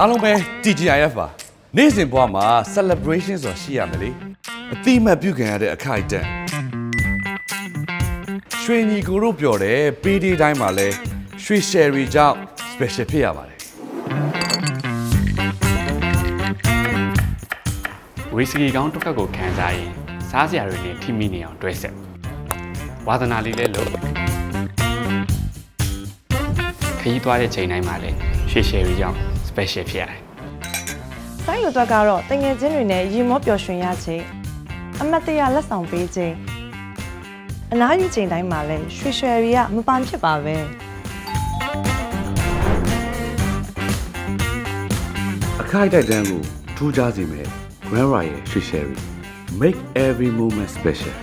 အားလုံးပဲ TGIF ပါနေ့စဉ်ဘဝမှာ celebration ဆိုတာရှိရမယ်လေအတိအမှတ်ပြုခံရတဲ့အခိုက်အတန့်ရွှေညီကိုတို့ပြောတယ် PD တိုင်းမှာလဲရွှေ sherry ကြောင့် special ဖြစ်ရပါတယ် ဝီစကီကောင်းတစ်ခါကိုခံစားရင်စားစရာတွေနဲ့ထိမိနေအောင်တွဲဆက်ဝါသနာလေးလဲလို့ခရီးသွားတဲ့ချိန်တိုင်းမှာလဲရွှေ sherry ကြောင့် special ဖြစ်ရတယ် စိုင်းလူတော့ကတော့တငယ်ချင်းတွေနဲ့ရီမောပျော်ရွှင်ရခြင်းအမတ်တရလက်ဆောင်ပေးခြင်းအနားယူချိန်တိုင်းမှာလဲရွှေရွှယ်ရီကမပန်ဖြစ်ပါပဲ အခိုက်အတန့်ကိုထူးခြားစေမယ် Grand Royal ရွှေ sherry make every moment special